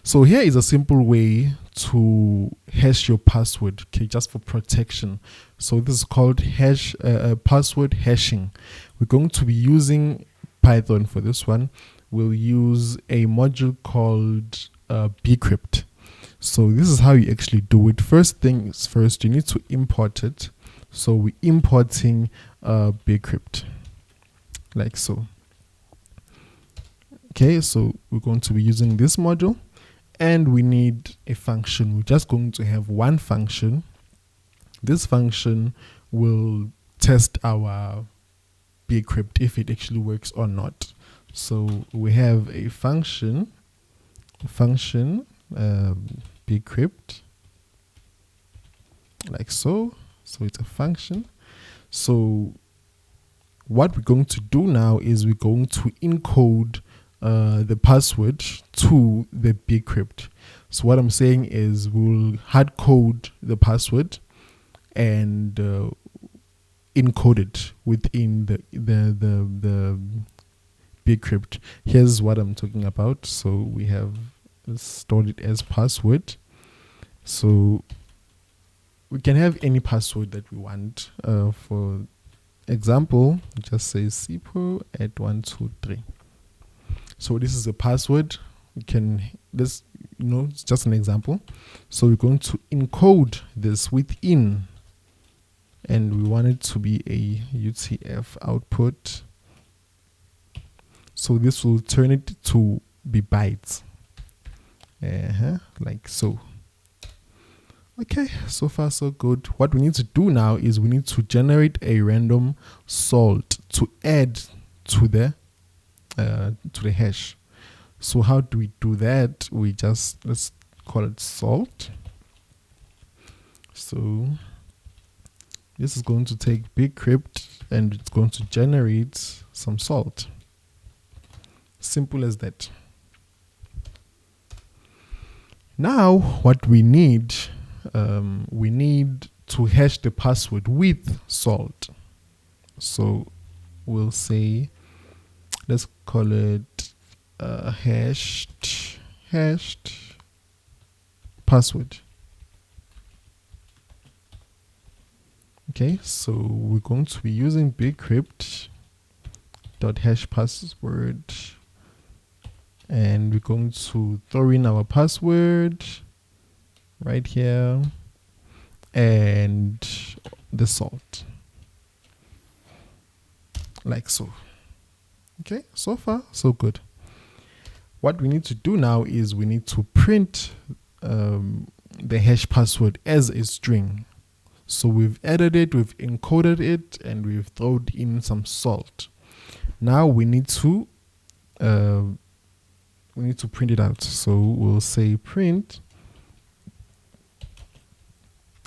So here is a simple way to hash your password, okay, just for protection. So this is called password hashing. We're going to be using Python for this one. We'll use a module called Bcrypt. So this is how you actually do it. First things first, you need to import it. So we're importing Bcrypt, like so. Okay, so we're going to be using this module, and we need a function. We're just going to have one function. This function will test our Bcrypt if it actually works or not. So we have a function Bcrypt, like so. So it's a function. So what we're going to do now is we're going to encode the password to the Bcrypt. So what I'm saying is we'll hard code the password and encode it within the Bcrypt. Here's what I'm talking about. So we have stored it as password. So we can have any password that we want. For example, just say sipo at 123. So this is a password. We can it's just an example. So we're going to encode this within, and we want it to be a UTF output. So this will turn it to be bytes, like so. Okay, so far so good. What we need to do now is we need to generate a random salt to add to the hash. So how do we do that? Let's call it salt. So this is going to take Bcrypt and it's going to generate some salt. Simple as that. Now what we need to hash the password with salt. So we'll say, let's call it hashed password. Okay, so we're going to be using Bcrypt .hash password, and we're going to throw in our password right here and the salt, like so. Okay, so far so good. What we need to do now is we need to print the hash password as a string. So we've added it, we've encoded it, and we've thrown in some salt. Now we need to print it out. So we'll say print,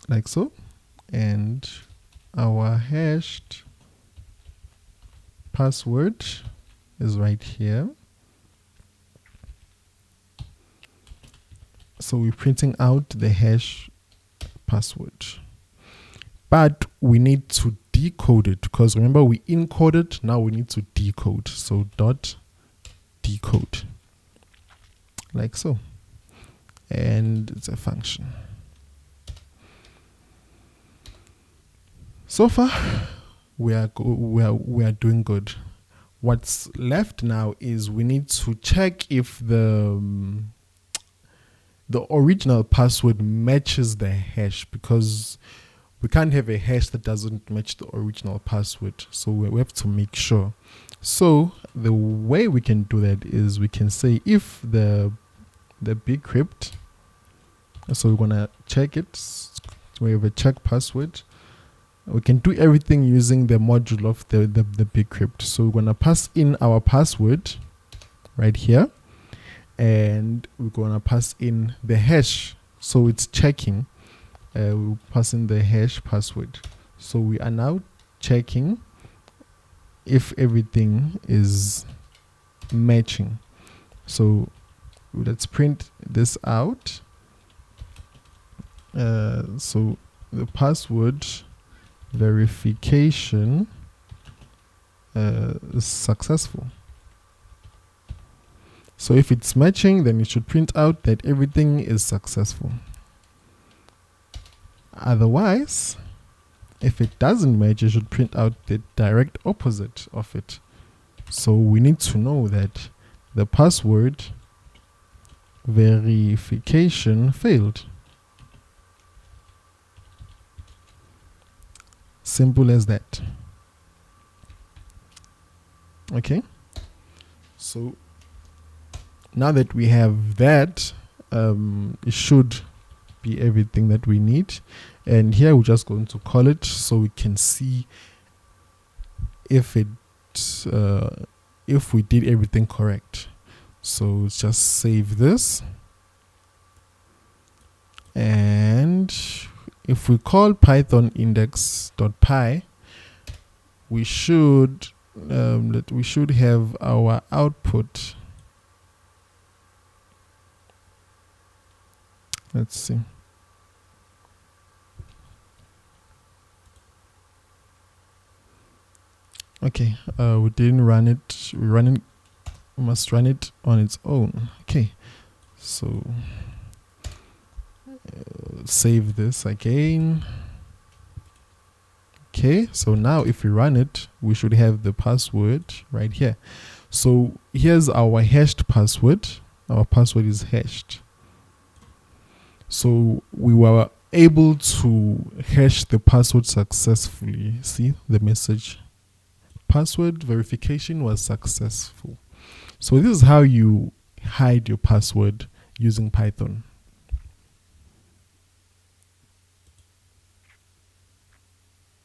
like so, and our hashed password is right here. So we're printing out the hash password, but we need to decode it, because remember we encoded, now we need to decode. So dot decode, like so, and it's a function. So far we are doing good. What's left now is we need to check if the original password matches the hash, because we can't have a hash that doesn't match the original password. So we have to make sure. So the way we can do that is we can say if the Bcrypt, so we're gonna check it. So we have a check password. We can do everything using the module of the Bcrypt. So we're gonna pass in our password right here, and we're gonna pass in the hash. So it's checking. We'll pass in the hash password. So we are now checking if everything is matching. So let's print this out. So the password verification is successful. So if it's matching, then it should print out that everything is successful. Otherwise, if it doesn't match, it should print out the direct opposite of it. So we need to know that the password verification failed. Simple as that. Okay. So now that we have that, it should be everything that we need. And here we're just going to call it so we can see if we did everything correct. So just save this, and if we call python index.py, we should have our output. Let's see. Okay, we didn't run it. We must run it on its own. Okay, so save this again. Okay, so now if we run it, we should have the password right here. So here's our hashed password. Our password is hashed. So we were able to hash the password successfully. See the message. Password verification was successful. So this is how you hide your password using Python.